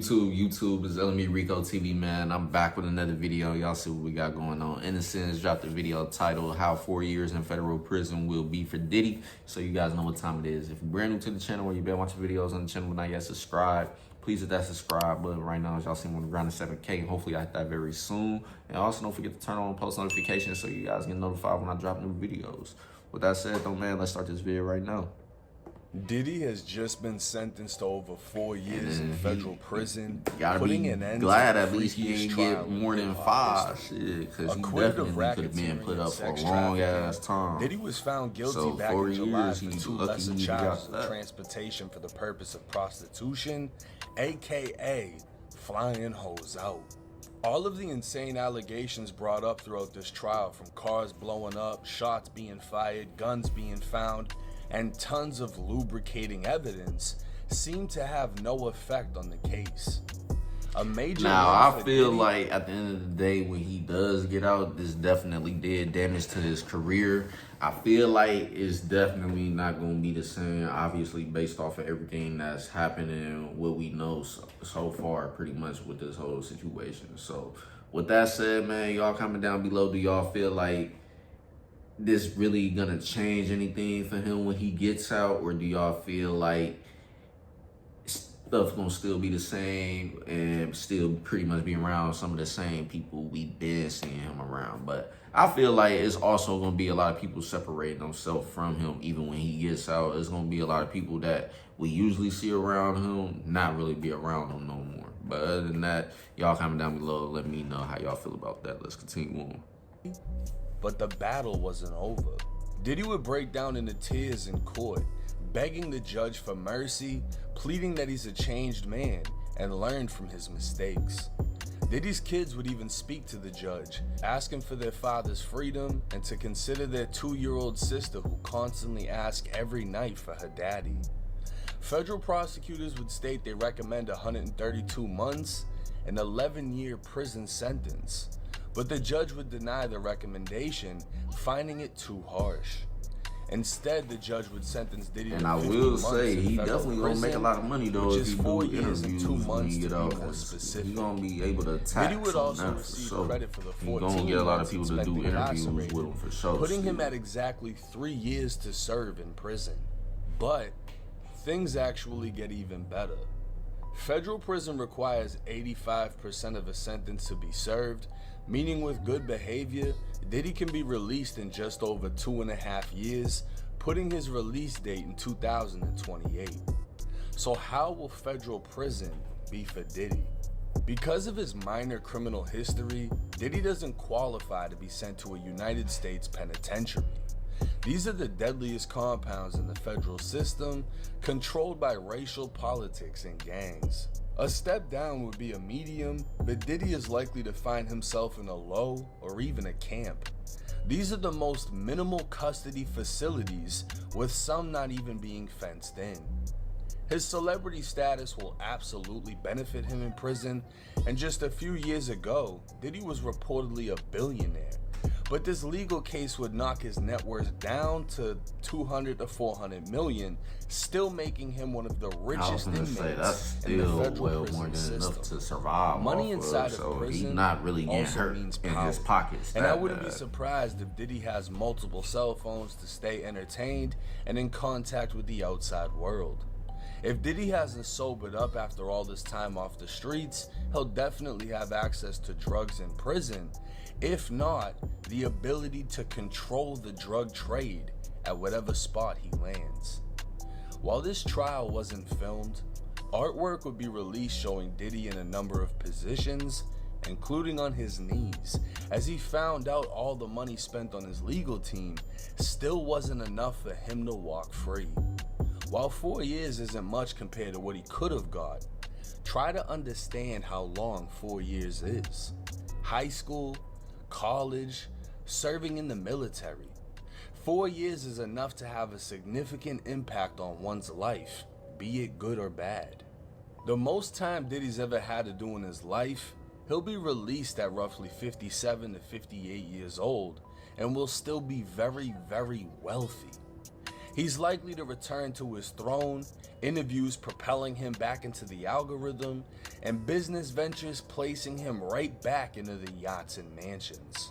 YouTube is LMERicoTv, man. I'm back with another video. Y'all see what we got going on. Innocence dropped a video titled How 4 Years in Federal Prison Will Be for Diddy. So you guys know what time it is. If you're brand new to the channel or you've been watching videos on the channel but not yet subscribed, please hit that subscribe button right now. As y'all see, I'm on the ground of 7K. Hopefully I hit that very soon. And also don't forget to turn on post notifications so you guys get notified when I drop new videos. With that said though, man, let's start this video right now. Diddy has just been sentenced to over 4 years in federal prison, gotta putting be an end glad to at least he didn't get more than 5, shit, because he definitely could have been put up for a long ass time. Diddy was found guilty back in July for 2 lesser charges of transportation for the purpose of prostitution, aka flying hoes out. All of the insane allegations brought up throughout this trial, from cars blowing up, shots being fired, guns being found, and tons of lubricating evidence, seem to have no effect on the case. A major I feel like at the end of the day, when he does get out, this definitely did damage to his career. I feel like it's definitely not going to be the same, obviously, based off of everything that's happening, what we know so far, pretty much, with this whole situation. So with that said, man, y'all comment down below. Do y'all feel like this really gonna change anything for him when he gets out, or do y'all feel like stuff gonna still be the same and still pretty much be around some of the same people we've been seeing him around? But I feel like it's also gonna be a lot of people separating themselves from him even when he gets out. It's gonna be a lot of people that we usually see around him not really be around him no more. But other than that, y'all comment down below, let me know how y'all feel about that. Let's continue on. But the battle wasn't over. Diddy would break down into tears in court, begging the judge for mercy, pleading that he's a changed man and learned from his mistakes. Diddy's kids would even speak to the judge, asking for their father's freedom and to consider their 2-year-old sister who constantly asked every night for her daddy. Federal prosecutors would state they recommend 132 months, an 11-year prison sentence. But the judge would deny the recommendation, finding it too harsh. Instead, the judge would sentence Diddy to 50 months. And I will say, he definitely gonna make a lot of money though if he do interviews when he get out. He's gonna be able to attack. Diddy would also receive credit for the 14 months. He's gonna get a lot of people to do interviews with him for sure. Putting him at exactly 3 years to serve in prison. But things actually get even better. Federal prison requires 85% of a sentence to be served, meaning with good behavior, Diddy can be released in just over 2.5 years, putting his release date in 2028. So how will federal prison be for Diddy? Because of his minor criminal history, Diddy doesn't qualify to be sent to a United States penitentiary. These are the deadliest compounds in the federal system, controlled by racial politics and gangs. A step down would be a medium, but Diddy is likely to find himself in a low or even a camp. These are the most minimal custody facilities, with some not even being fenced in. His celebrity status will absolutely benefit him in prison, and just a few years ago, Diddy was reportedly a billionaire. But this legal case would knock his net worth down to 200 to 400 million, still making him one of the richest inmates in the federal prison system. To survive. Money inside of prison he's not really getting hurt means in power. his pockets. And I wouldn't be surprised if Diddy has multiple cell phones to stay entertained and in contact with the outside world. If Diddy hasn't sobered up after all this time off the streets, he'll definitely have access to drugs in prison. If not, the ability to control the drug trade at whatever spot he lands. While this trial wasn't filmed, artwork would be released showing Diddy in a number of positions, including on his knees, as he found out all the money spent on his legal team still wasn't enough for him to walk free. While 4 years isn't much compared to what he could have got, try to understand how long 4 years is. High school, college, serving in the military. 4 years is enough to have a significant impact on one's life, be it good or bad. The most time Diddy's ever had to do in his life, he'll be released at roughly 57 to 58 years old and will still be very, very wealthy. He's likely to return to his throne, interviews propelling him back into the algorithm, and business ventures placing him right back into the yachts and mansions.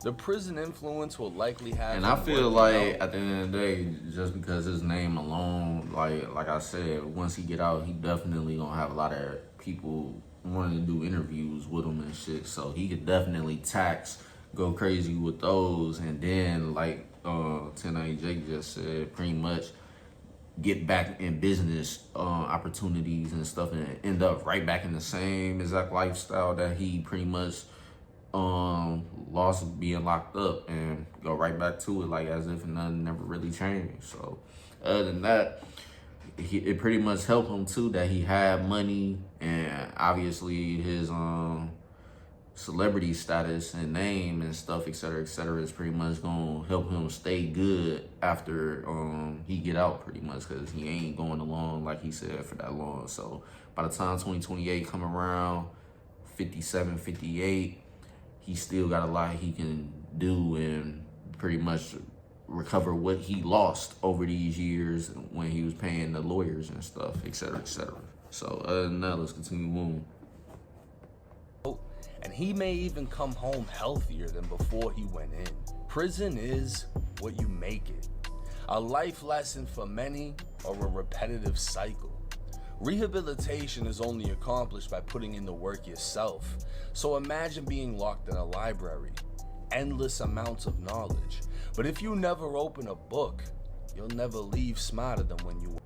The prison influence will likely have. And I feel like at the end of the day, just because his name alone, like I said, once he get out, he definitely gonna have a lot of people wanting to do interviews with him and shit. So he could definitely go crazy with those, and then like 10 Jake just said, pretty much get back in business opportunities and stuff, and end up right back in the same exact lifestyle that he pretty much lost being locked up, and go right back to it like as if nothing never really changed. So other than that, it pretty much helped him too that he had money, and obviously his celebrity status and name and stuff, et cetera, is pretty much gonna help him stay good after he get out, pretty much, because he ain't going along like he said for that long. So by the time 2028 come around, 57, 58, he still got a lot he can do and pretty much recover what he lost over these years when he was paying the lawyers and stuff, et cetera, et cetera. So other than that, let's continue on. And he may even come home healthier than before he went in. Prison is what you make it. A life lesson for many, or a repetitive cycle. Rehabilitation is only accomplished by putting in the work yourself. So imagine being locked in a library. Endless amounts of knowledge. But if you never open a book, you'll never leave smarter than when you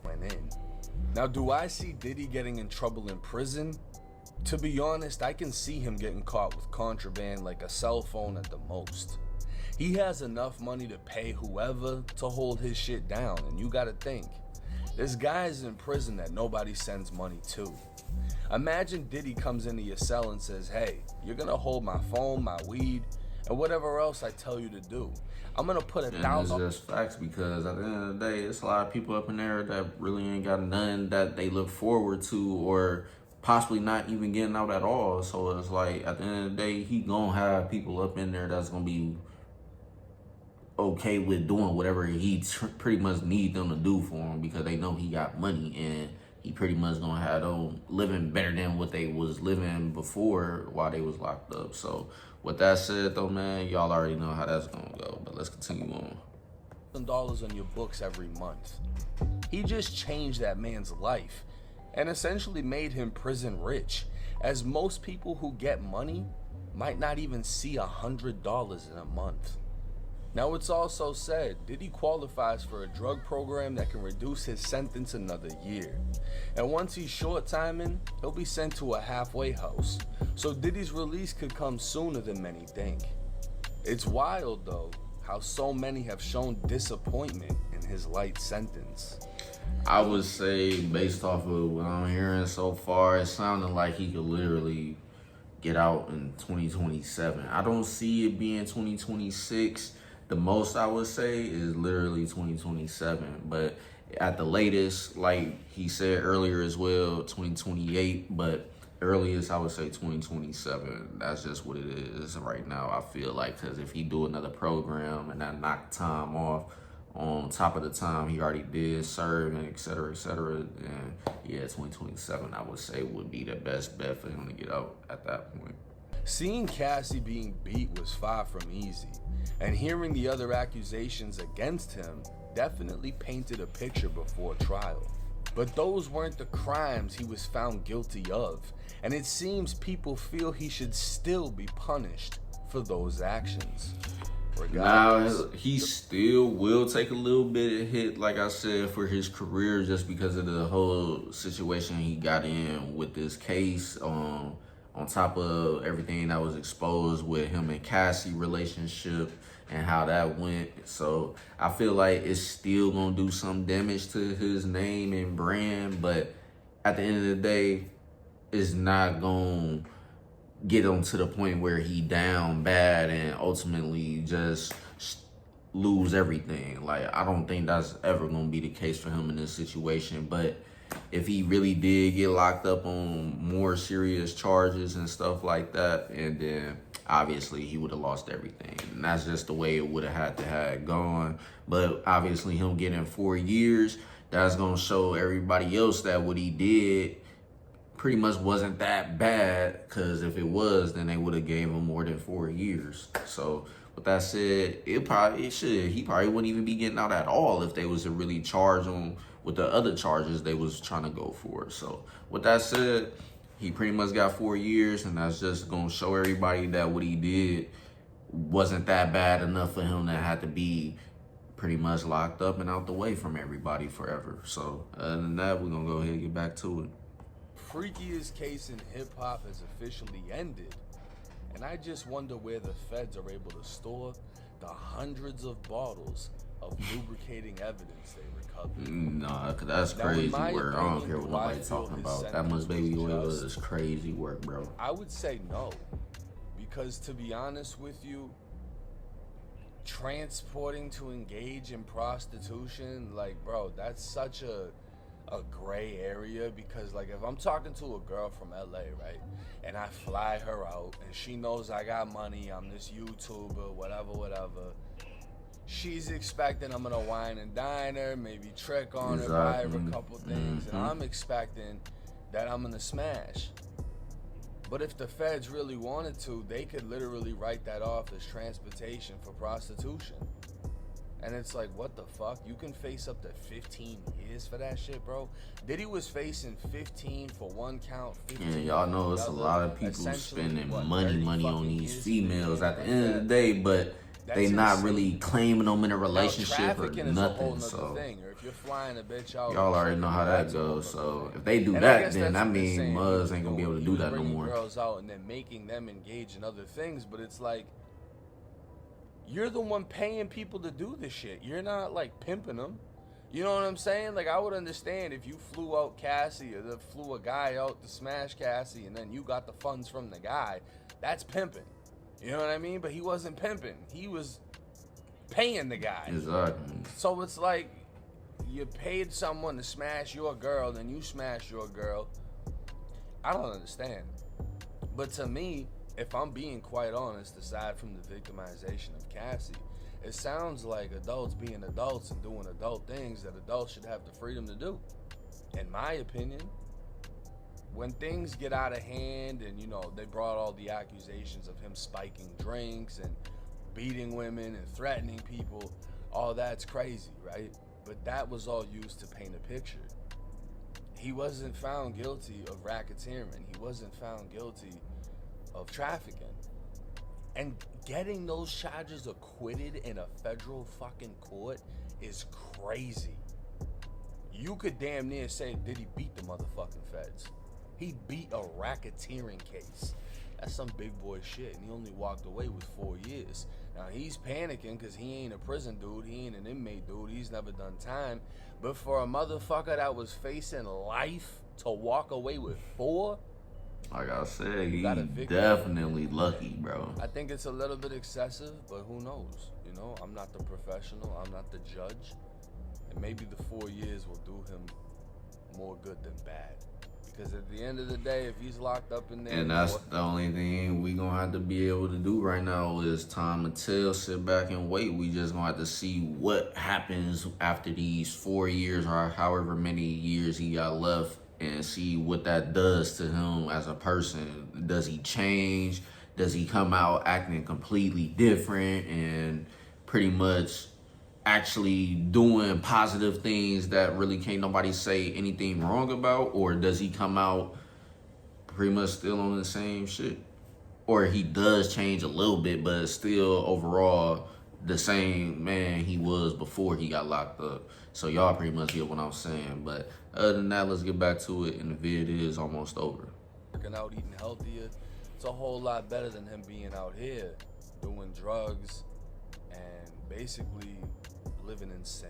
went in. Now, do I see Diddy getting in trouble in prison? To be honest, I can see him getting caught with contraband like a cell phone at the most. He has enough money to pay whoever to hold his shit down, and you gotta think, there's guys in prison that nobody sends money to. Imagine Diddy comes into your cell and says, hey, you're gonna hold my phone, my weed, and whatever else I tell you to do. I'm gonna put $1,000. And it's just facts, because at the end of the day, it's a lot of people up in there that really ain't got nothing that they look forward to, or possibly not even getting out at all. So it's like, at the end of the day, he gonna have people up in there that's gonna be okay with doing whatever he pretty much need them to do for him, because they know he got money, and he pretty much gonna have them living better than what they was living before while they was locked up. So with that said though, man, y'all already know how that's gonna go, but let's continue on. $1,000 on your books every month. He just changed that man's life and essentially made him prison rich, as most people who get money might not even see $100 in a month. Now, it's also said Diddy qualifies for a drug program that can reduce his sentence another year. And once he's short timing, he'll be sent to a halfway house. So Diddy's release could come sooner than many think. It's wild though, how so many have shown disappointment in his light sentence. I would say, based off of what I'm hearing so far, it sounded like he could literally get out in 2027. I don't see it being 2026. The most I would say is literally 2027. But at the latest, like he said earlier as well, 2028. But earliest, I would say 2027. That's just what it is right now, I feel like. Because if he do another program and that knock time off on top of the time he already did serve, and et cetera, then yeah, 2027, I would say, would be the best bet for him to get out at that point. Seeing Cassie being beat was far from easy, and hearing the other accusations against him definitely painted a picture before trial. But those weren't the crimes he was found guilty of, and it seems people feel he should still be punished for those actions. Now, he still will take a little bit of hit, like I said, for his career, just because of the whole situation he got in with this case, on top of everything that was exposed with him and Cassie relationship and how that went. So I feel like it's still gonna do some damage to his name and brand, but at the end of the day, it's not gonna get him to the point where he down bad and ultimately just lose everything. Like, I don't think that's ever gonna be the case for him in this situation. But if he really did get locked up on more serious charges and stuff like that, and then obviously he would have lost everything. And that's just the way it would have had to have gone. But obviously him getting 4 years, that's going to show everybody else that what he did pretty much wasn't that bad, because if it was, then they would have gave him more than 4 years. So with that said, he probably wouldn't even be getting out at all if they was to really charge him with the other charges they was trying to go for. So with that said, he pretty much got 4 years, and that's just gonna show everybody that what he did wasn't that bad enough for him to have to be pretty much locked up and out the way from everybody forever. So other than that, we're gonna go ahead and get back to it. Freakiest case in hip-hop has officially ended, and I just wonder where the feds are able to store the hundreds of bottles of lubricating evidence they recovered. Nah, cause that's Now, crazy in my work. I don't care opinion, what do I nobody feel talking his about. That sentence much baby was oil just? is crazy work, bro. I would say no, because to be honest with you, transporting to engage in prostitution, like, bro, that's such a gray area. Because, like, if I'm talking to a girl from LA, right, and I fly her out and she knows I got money, I'm this YouTuber, whatever, she's expecting I'm gonna wine and dine her, maybe trick on her, buy her a couple things, and I'm expecting that I'm gonna smash. But if the feds really wanted to, they could literally write that off as transportation for prostitution. And it's like, what the fuck? You can face up to 15 years for that shit, bro. Diddy was facing 15 for one count, 15 Yeah, y'all know it's a lot of people spending money on these females at the end of the day, but they not really claiming them in a relationship or nothing. So thing. Or if you're flying a bitch out, y'all already know how that goes. So if they do that, then I mean, Muzz ain't gonna be able to do that no more. Girls out and then making them engage in other things, but it's like, you're the one paying people to do this shit. You're not like pimping them. You know what I'm saying? Like, I would understand if you flew out Cassie or flew a guy out to smash Cassie and then you got the funds from the guy. That's pimping. You know what I mean? But he wasn't pimping. He was paying the guy. Exactly. So it's like, you paid someone to smash your girl, then you smash your girl. I don't understand. But to me, if I'm being quite honest, aside from the victimization of Cassie, it sounds like adults being adults and doing adult things that adults should have the freedom to do. In my opinion, when things get out of hand and, you know, they brought all the accusations of him spiking drinks and beating women and threatening people, all that's crazy, right? But that was all used to paint a picture. He wasn't found guilty of racketeering. He wasn't found guilty of trafficking. And getting those charges acquitted in a federal fucking court is crazy. You could damn near say Diddy beat the motherfucking feds. He beat a racketeering case. That's some big boy shit, and he only walked away with 4 years. Now, he's panicking because he ain't a prison dude. He ain't an inmate dude. He's never done time. But for a motherfucker that was facing life to walk away with 4, like I said, he definitely lucky, bro. I think it's a little bit excessive, but who knows? You know, I'm not the professional. I'm not the judge. And maybe the 4 years will do him more good than bad. Because at the end of the day, if he's locked up in there... And that's the only thing we gonna have to be able to do right now is time to tell, sit back and wait. We just gonna have to see what happens after these 4 years or however many years he got left, and see what that does to him as a person. Does he change? Does he come out acting completely different and pretty much actually doing positive things that really can't nobody say anything wrong about? Or does he come out pretty much still on the same shit? Or he does change a little bit, but still overall the same man he was before he got locked up. So y'all pretty much get what I'm saying. But other than that, let's get back to it, and the vid is almost over. Working out, eating healthier, it's a whole lot better than him being out here doing drugs and basically living in sin.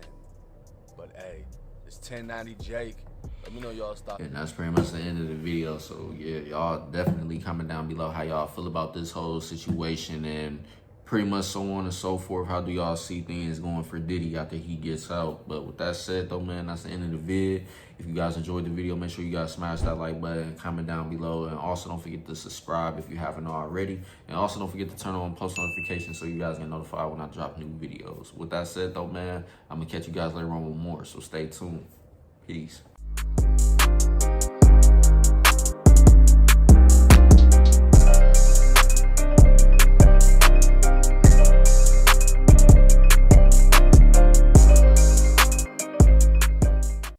But hey, it's 1090 Jake. Let me know y'all stop. And that's pretty much the end of the video. So yeah, y'all definitely comment down below how y'all feel about this whole situation, and pretty much so on and so forth. How do y'all see things going for Diddy after he gets out? But with that said though, man, that's the end of the vid. If you guys enjoyed the video, make sure you guys smash that like button, comment down below, and also don't forget to subscribe if you haven't already. And also don't forget to turn on post notifications so you guys get notified when I drop new videos. With that said though, man, I'm gonna catch you guys later on with more, so stay tuned. Peace.